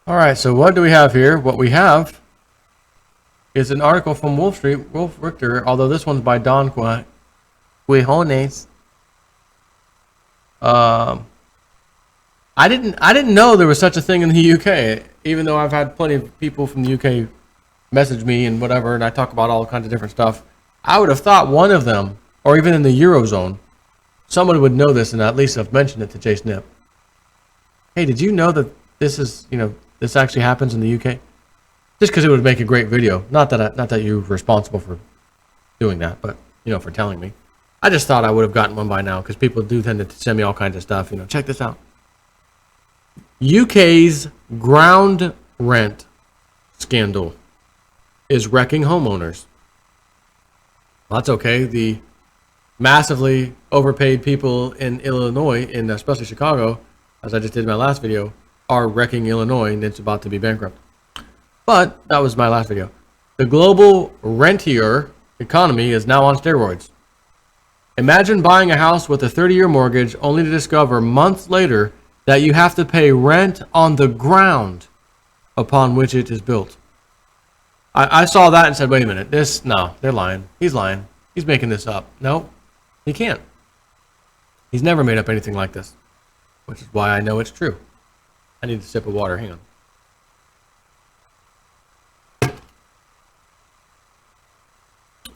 All right, so what do we have here? What we have is an article from Wolf Street, Wolf Richter, although this one's by Don Quijones. Um, I didn't know there was such a thing in the UK, even though I've had plenty of people from the UK message me and whatever, and I talk about all kinds of different stuff. I would have thought one of them, or even in the Eurozone, someone would know this and at least have mentioned it to Chase Nip. Hey, did you know that this is, this actually happens in the UK? Just because it would make a great video. Not that you're responsible for doing that, but for telling me. I just thought I would have gotten one by now because people do tend to send me all kinds of stuff. Check this out. UK's ground rent scandal is wrecking homeowners. Well, that's okay. The massively overpaid people in Illinois, and especially Chicago, as I just did in my last video, are wrecking Illinois, and it's about to be bankrupt. But that was my last video. The global rentier economy is now on steroids. Imagine buying a house with a 30-year mortgage only to discover months later that you have to pay rent on the ground upon which it is built. I saw that and said, wait a minute, no, they're lying. He's lying. He's making this up. No, he can't. He's never made up anything like this, which is why I know it's true. I need a sip of water. Hang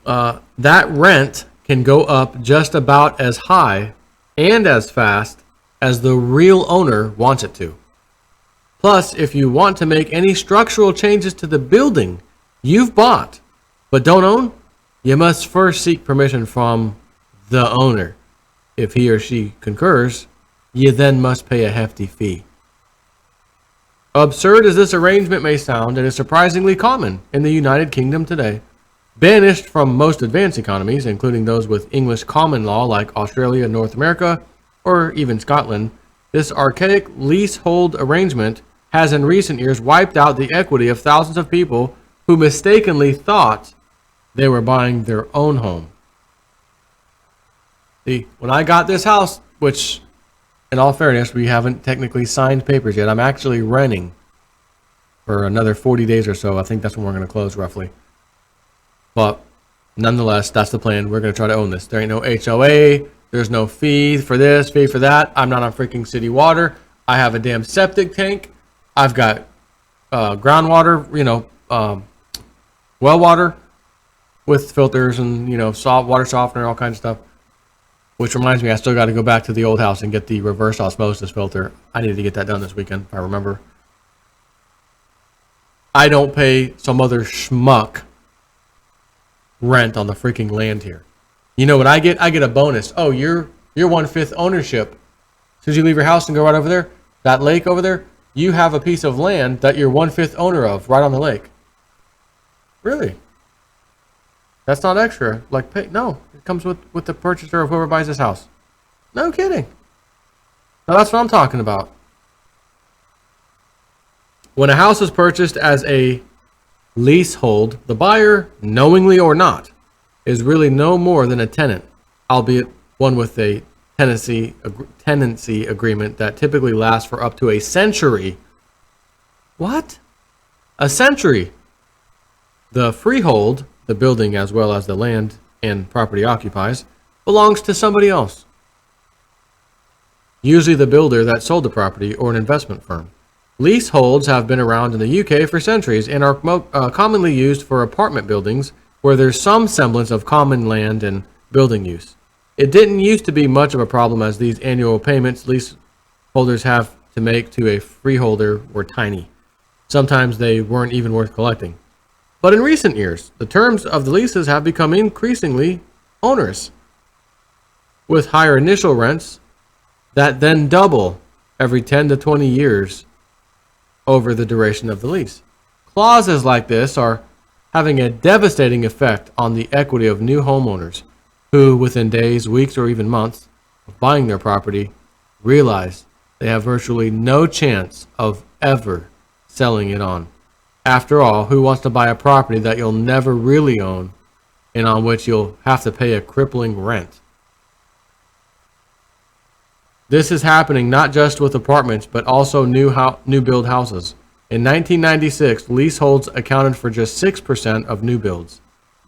on. That rent can go up just about as high and as fast as the real owner wants it to. Plus, if you want to make any structural changes to the building you've bought but don't own, you must first seek permission from the owner. If he or she concurs, you then must pay a hefty fee. Absurd as this arrangement may sound, it is surprisingly common in the United Kingdom today. Banished from most advanced economies, including those with English common law like Australia, North America, or even Scotland, this archaic leasehold arrangement has in recent years wiped out the equity of thousands of people who mistakenly thought they were buying their own home. See, when I got this house, which, in all fairness, we haven't technically signed papers yet. I'm actually renting for another 40 days or so. I think that's when we're going to close, roughly. But nonetheless, that's the plan. We're going to try to own this. There ain't no HOA. There's no fee for this, fee for that. I'm not on freaking city water. I have a damn septic tank. I've got groundwater, well water with filters and, salt, water softener, all kinds of stuff. Which reminds me, I still got to go back to the old house and get the reverse osmosis filter. I need to get that done this weekend, if I remember. I don't pay some other schmuck rent on the freaking land here. You know what I get? I get a bonus. Oh, you're 1/5 ownership. As soon as you leave your house and go right over there, that lake over there, you have a piece of land that you're 1/5 owner of right on the lake. Really? That's not extra. Like, pay? No, it comes with the purchaser of whoever buys this house. No kidding. Now that's what I'm talking about. When a house is purchased as a leasehold, the buyer, knowingly or not, is really no more than a tenant, albeit one with a tenancy agreement that typically lasts for up to a century. What? A century? The freehold, the building as well as the land and property occupies, belongs to somebody else. Usually the builder that sold the property or an investment firm. Leaseholds have been around in the UK for centuries and are commonly used for apartment buildings where there's some semblance of common land and building use. It didn't used to be much of a problem as these annual payments leaseholders have to make to a freeholder were tiny. Sometimes they weren't even worth collecting. But in recent years, the terms of the leases have become increasingly onerous, with higher initial rents that then double every 10 to 20 years over the duration of the lease. Clauses like this are having a devastating effect on the equity of new homeowners who, within days, weeks, or even months of buying their property, realize they have virtually no chance of ever selling it on. After all, who wants to buy a property that you'll never really own and on which you'll have to pay a crippling rent? This is happening not just with apartments, but also new build houses. In 1996, leaseholds accounted for just 6% of new builds.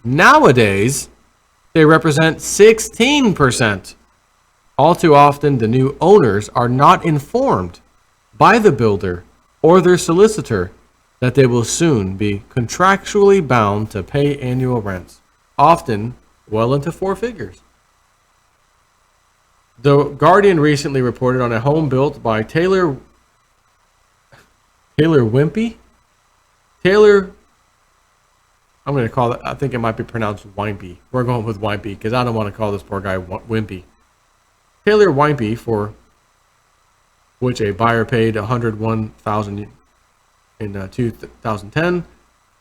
Nowadays, they represent 16%. All too often, the new owners are not informed by the builder or their solicitor that they will soon be contractually bound to pay annual rents, often well into four figures. The Guardian recently reported on a home built by Taylor Wimpey? Taylor, I'm going to call it, I think it might be pronounced Wimpey. We're going with Wimpey because I don't want to call this poor guy Wimpy. Taylor Wimpey, for which a buyer paid $101,000 in 2010,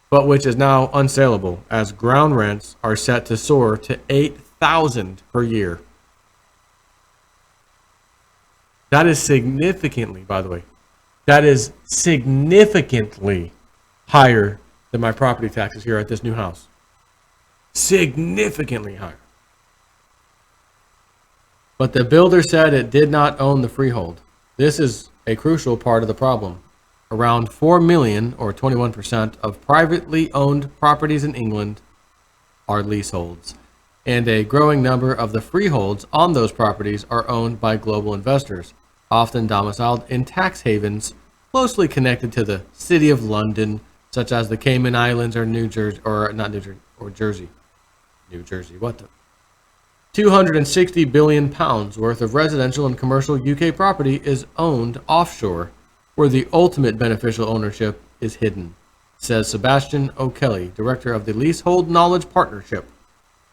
but which is now unsaleable as ground rents are set to soar to $8,000 per year. That is significantly, by the way, that is significantly higher than my property taxes here at this new house. Significantly higher. But the builder said it did not own the freehold. This is a crucial part of the problem. Around 4 million, or 21%, of privately owned properties in England are leaseholds, and a growing number of the freeholds on those properties are owned by global investors, often domiciled in tax havens closely connected to the City of London, such as the Cayman Islands or New Jersey, or not New Jersey, or Jersey. New Jersey, what the? 260 billion pounds worth of residential and commercial UK property is owned offshore, where the ultimate beneficial ownership is hidden, says Sebastian O'Kelly, director of the Leasehold Knowledge Partnership.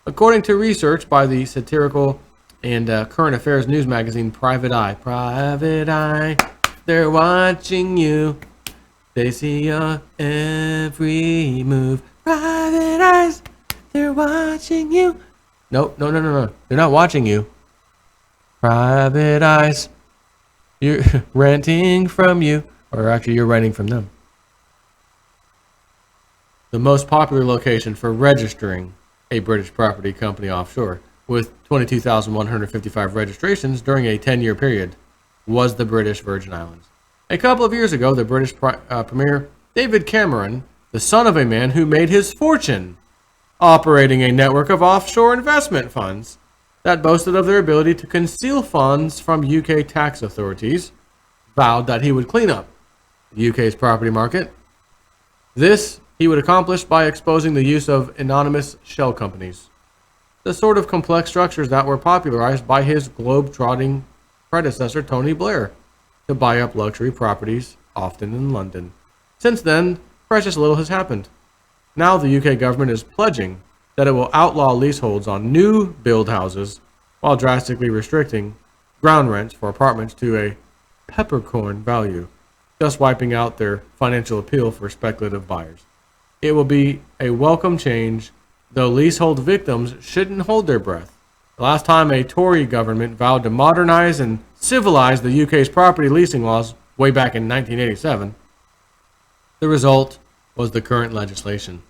According to research by the satirical and current affairs news magazine Private Eye. Private Eye, they're watching you. They see your every move. Private eyes, they're watching you. No. They're not watching you. Private eyes, you're renting from you. Or actually, you're renting from them. The most popular location for registering a British property company offshore, with 22,155 registrations during a 10-year period, was the British Virgin Islands. A couple of years ago, the British Premier David Cameron, the son of a man who made his fortune operating a network of offshore investment funds that boasted of their ability to conceal funds from UK tax authorities, vowed that he would clean up the UK's property market. This he would accomplish by exposing the use of anonymous shell companies, the sort of complex structures that were popularized by his globe-trotting predecessor Tony Blair, to buy up luxury properties, often in London. Since then, precious little has happened. Now the UK government is pledging that it will outlaw leaseholds on new build houses while drastically restricting ground rents for apartments to a peppercorn value, thus wiping out their financial appeal for speculative buyers. It will be a welcome change, though leasehold victims shouldn't hold their breath. The last time a Tory government vowed to modernize and civilize the UK's property leasing laws, way back in 1987, the result was the current legislation.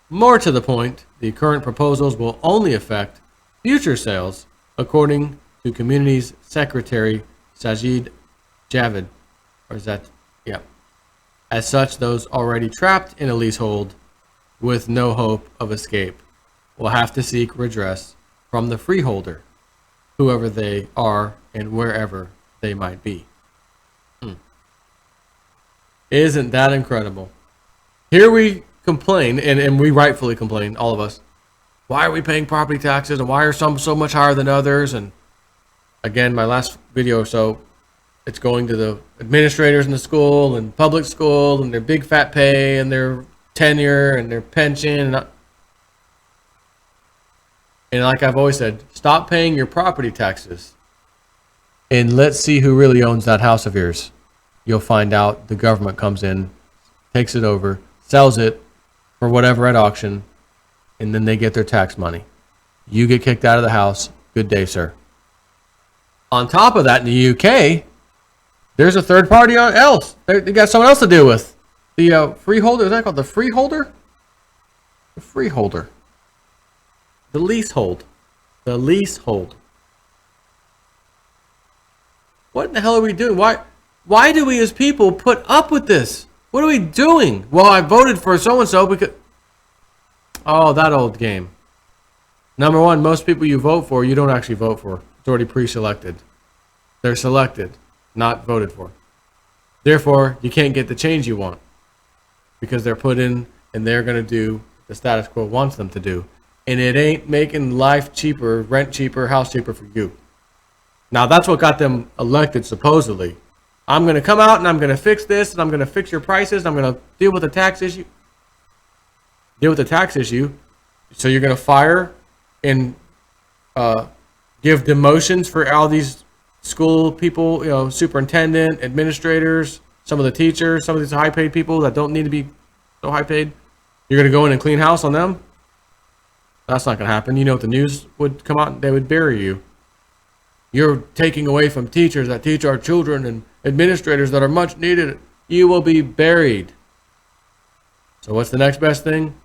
More to the point, the current proposals will only affect future sales, according to Communities Secretary Sajid Javid. Or is that? Yeah. As such, those already trapped in a leasehold with no hope of escape will have to seek redress from the freeholder, whoever they are and wherever they might be. Isn't that incredible? Here we complain, and we rightfully complain, all of us. Why are we paying property taxes, and why are some so much higher than others? And again, my last video or so, it's going to the administrators in the school and public school and their big fat pay and their tenure and their pension. And like I've always said, stop paying your property taxes and let's see who really owns that house of yours. You'll find out the government comes in, takes it over, sells it for whatever at auction, and then they get their tax money. You get kicked out of the house. Good day, sir. On top of that, in the UK, there's a third party else. They got someone else to deal with. The freeholder, is that called the freeholder? The freeholder. The leasehold. The leasehold. What in the hell are we doing? Why do we as people put up with this? What are we doing? Well, I voted for so-and-so because... Oh, that old game. Number one, most people you vote for, you don't actually vote for. It's already pre-selected. They're selected, not voted for. Therefore, you can't get the change you want because they're put in and they're going to do the status quo wants them to do. And it ain't making life cheaper, rent cheaper, house cheaper for you. Now, that's what got them elected, supposedly. I'm going to come out and I'm going to fix this and I'm going to fix your prices. I'm going to deal with the tax issue. So you're going to fire and give demotions for all these school people, superintendent, administrators, some of the teachers, some of these high-paid people that don't need to be so high-paid. You're going to go in and clean house on them? That's not going to happen. You know what the news would come out and they would bury you. You're taking away from teachers that teach our children and administrators that are much needed. You will be buried. So what's the next best thing?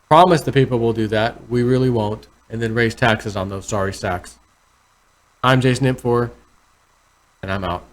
Promise the people we'll do that. We really won't. And then raise taxes on those sorry sacks. I'm Jason Ipfor, and I'm out.